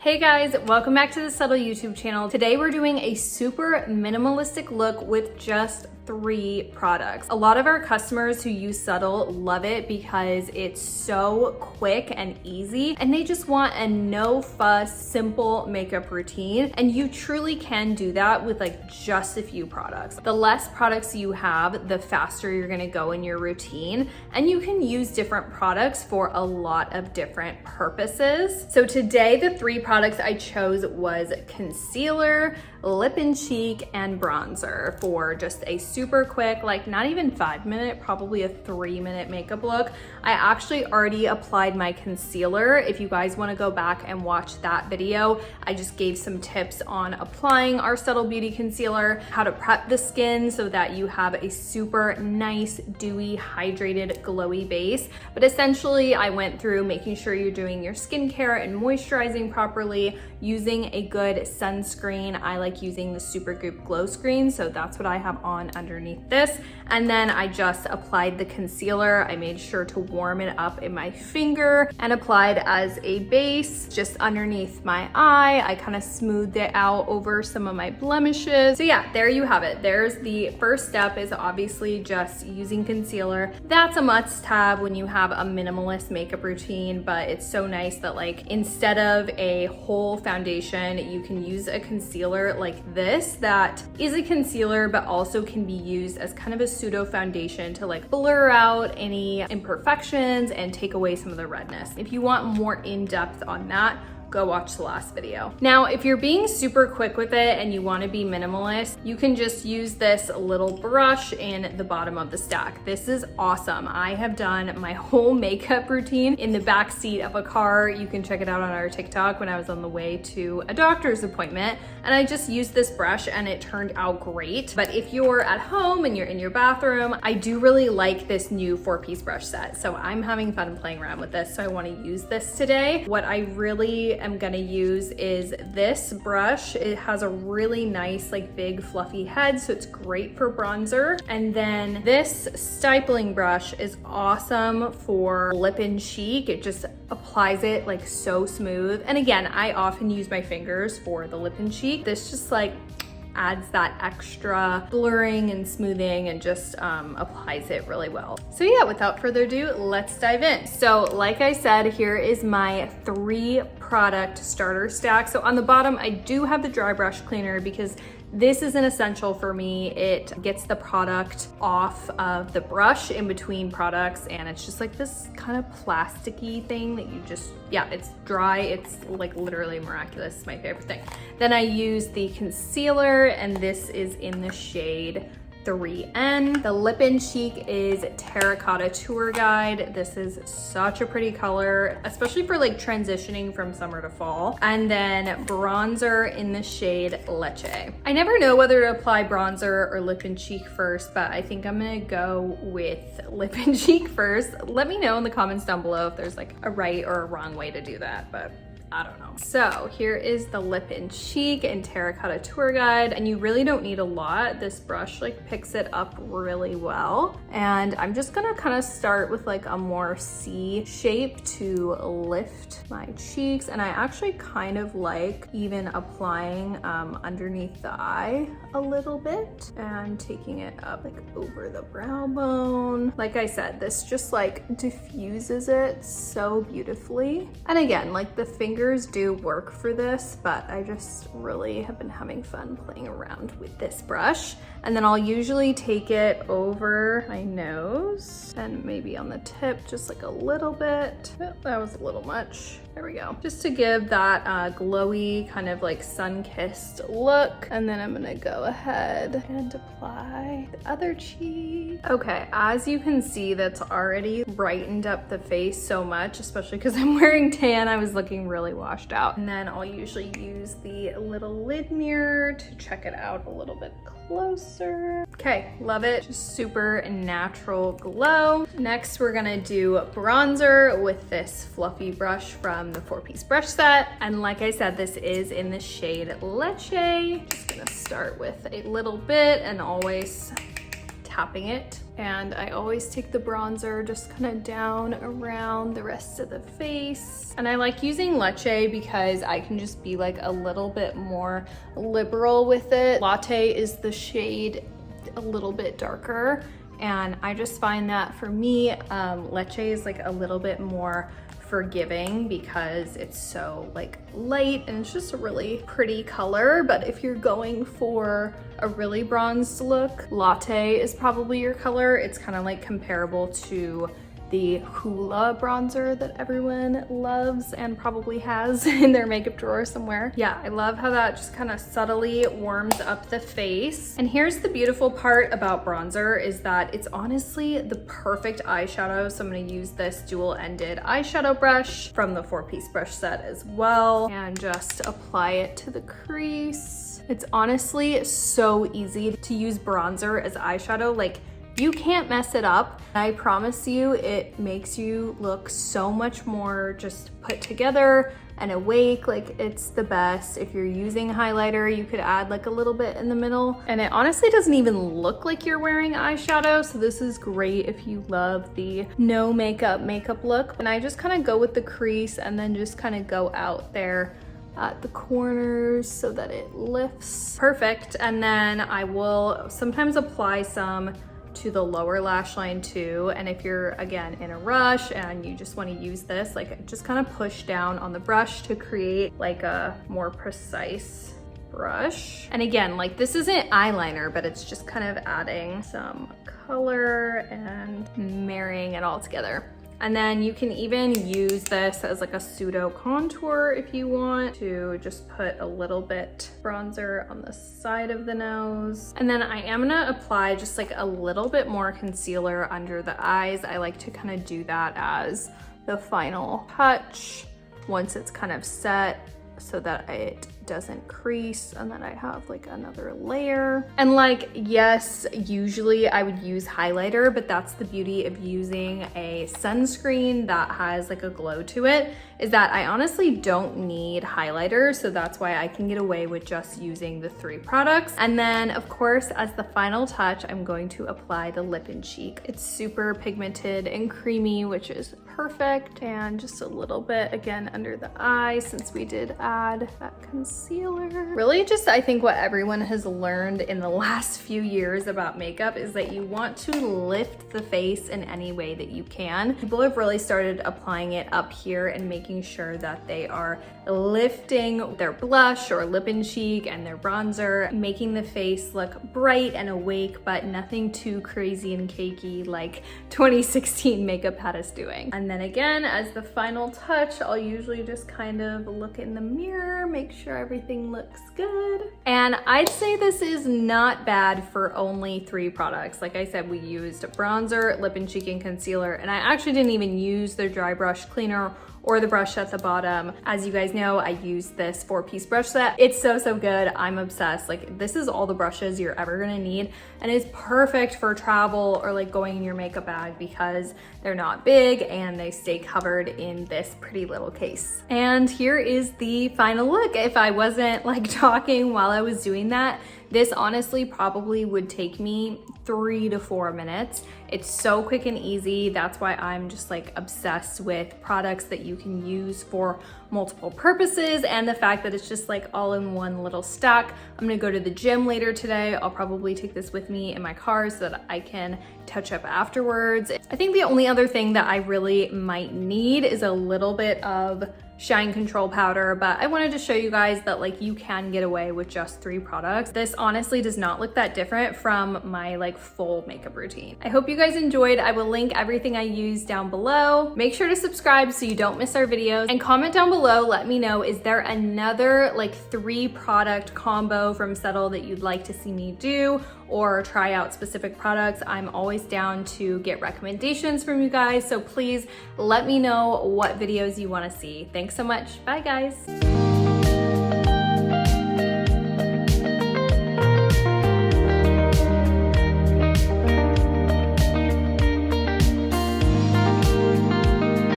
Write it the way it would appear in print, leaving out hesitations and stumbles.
Hey guys, welcome back to the Subtl YouTube channel. Today we're doing a super minimalistic look with just 3 products. A lot of our customers who use Subtl love it because it's so quick and easy, and they just want a no fuss, simple makeup routine. And you truly can do that with like just a few products. The less products you have, the faster you're gonna go in your routine, and you can use different products for a lot of different purposes. So today, the 3 products I chose was concealer, lip and cheek, and bronzer for just a super quick, like not even 5-minute, probably a 3-minute makeup look. I actually already applied my concealer. If you guys want to go back and watch that video, I just gave some tips on applying our Subtl Beauty concealer, how to prep the skin so that you have a super nice, dewy, hydrated, glowy base. But essentially, I went through making sure you're doing your skincare and moisturizing properly, using a good sunscreen. I like using the Supergoop Glow Screen, so that's what I have on underneath this. And then I just applied the concealer. I made sure to warm it up in my finger and applied as a base just underneath my eye. I kind of smoothed it out over some of my blemishes. So yeah, there you have it. There's the first step, is obviously just using concealer. That's a must-have when you have a minimalist makeup routine, but it's so nice that like instead of a whole foundation, you can use a concealer like this that is a concealer but also can be used as kind of a pseudo foundation to like blur out any imperfections and take away some of the redness. If you want more in-depth on that, go watch the last video. Now, if you're being super quick with it and you want to be minimalist, you can just use this little brush in the bottom of the stack. This is awesome. I have done my whole makeup routine in the back seat of a car. You can check it out on our TikTok when I was on the way to a doctor's appointment, and I just used this brush and it turned out great. But if you're at home and you're in your bathroom, I do really like this new 4-piece brush set. So I'm having fun playing around with this, so I want to use this today. What I really am gonna use is this brush. It has a really nice, like big fluffy head, so it's great for bronzer. And then this stippling brush is awesome for lip and cheek. It just applies it like so smooth. And again, I often use my fingers for the lip and cheek. This just like adds that extra blurring and smoothing and just applies it really well. So yeah, without further ado, let's dive in. So like I said, here is my 3 product starter stack. So on the bottom, I do have the dry brush cleaner because this is an essential for me. It gets the product off of the brush in between products, and it's just like this kind of plasticky thing that you just, yeah, it's dry. It's like literally miraculous. It's my favorite thing. Then I use the concealer, and this is in the shade 3N. The lip and cheek is Terracotta Tour Guide. This is such a pretty color, especially for like transitioning from summer to fall. And then bronzer in the shade Leche. I never know whether to apply bronzer or lip and cheek first, but I think I'm gonna go with lip and cheek first. Let me know in the comments down below if there's like a right or a wrong way to do that, but I don't know. So here is the lip and cheek in Terracotta Tour Guide, and you really don't need a lot. This brush like picks it up really well. And I'm just gonna kind of start with like a more C shape to lift my cheeks. And I actually kind of like even applying underneath the eye a little bit and taking it up like over the brow bone. Like I said, this just like diffuses it so beautifully. And again, like the fingers do work for this, but I just really have been having fun playing around with this brush. And then I'll usually take it over my nose and maybe on the tip, just like a little bit. Oh, that was a little much. There we go. Just to give that glowy kind of like sun-kissed look. And then I'm gonna go ahead and apply the other cheek. Okay, as you can see, that's already brightened up the face so much, especially because I'm wearing tan. I was looking really washed out. And then I'll usually use the little lid mirror to check it out a little bit closer. Okay, love it. Just super natural glow. Next, we're gonna do bronzer with this fluffy brush from the 4-piece brush set. And like I said, this is in the shade Leche. Just gonna start with a little bit and always tapping it. And I always take the bronzer just kind of down around the rest of the face. And I like using Leche because I can just be like a little bit more liberal with it. Latte is the shade a little bit darker, and I just find that for me, Leche is like a little bit more forgiving because it's so like light and it's just a really pretty color. But if you're going for a really bronzed look, Latte is probably your color. It's kind of like comparable to the Hoola bronzer that everyone loves and probably has in their makeup drawer somewhere. Yeah, I love how that just kind of subtly warms up the face. And here's the beautiful part about bronzer is that it's honestly the perfect eyeshadow. So I'm gonna use this dual-ended eyeshadow brush from the 4-piece brush set as well, and just apply it to the crease. It's honestly so easy to use bronzer as eyeshadow. Like, you can't mess it up. I promise you, it makes you look so much more just put together and awake. Like, it's the best. If you're using highlighter, you could add like a little bit in the middle. And it honestly doesn't even look like you're wearing eyeshadow. So this is great if you love the no makeup look. And I just kind of go with the crease and then just kind of go out there at the corners so that it lifts. Perfect. And then I will sometimes apply some to the lower lash line too. And if you're again in a rush and you just want to use this, like, just kind of push down on the brush to create like a more precise brush. And again, like, this isn't eyeliner, but it's just kind of adding some color and marrying it all together. And then you can even use this as like a pseudo contour if you want to just put a little bit bronzer on the side of the nose. And then I am gonna apply just like a little bit more concealer under the eyes. I like to kind of do that as the final touch once it's kind of set, so that it doesn't crease, and then I have like another layer. And like, yes, usually I would use highlighter, but that's the beauty of using a sunscreen that has like a glow to it, is that I honestly don't need highlighter. So that's why I can get away with just using the 3 products. And then of course, as the final touch, I'm going to apply the lip and cheek. It's super pigmented and creamy, which is perfect. And just a little bit again under the eye, since we did add that concealer. Really just, I think what everyone has learned in the last few years about makeup is that you want to lift the face in any way that you can. People have really started applying it up here and making sure that they are lifting their blush or lip and cheek and their bronzer, making the face look bright and awake, but nothing too crazy and cakey like 2016 makeup had us doing. And then again, as the final touch, I'll usually just kind of look in the mirror, make sure everything looks good. And I'd say this is not bad for only 3 products. Like I said, we used bronzer, lip and cheek, and concealer, and I actually didn't even use the dry brush cleaner or the brush at the bottom. As you guys know, I use this 4-piece brush set. It's so good. I'm obsessed. Like, this is all the brushes you're ever gonna need, and it's perfect for travel or like going in your makeup bag because they're not big and they stay covered in this pretty little case. And here is the final look. If I wasn't like talking while I was doing that, this honestly probably would take me 3 to 4 minutes. It's so quick and easy. That's why I'm just like obsessed with products that you can use for multiple purposes, and the fact that it's just like all in one little stack. I'm gonna go to the gym later today. I'll probably take this with me in my car so that I can touch up afterwards. I think the only other thing that I really might need is a little bit of shine control powder, but I wanted to show you guys that like you can get away with just 3 products. This honestly does not look that different from my like full makeup routine. I hope you guys enjoyed. I will link everything I use down below. Make sure to subscribe so you don't miss our videos, and comment down below. Let me know, is there another like 3 product combo from Subtl that you'd like to see me do, or try out specific products? I'm always down to get recommendations from you guys, so please let me know what videos you want to see. Thanks so much. Bye guys.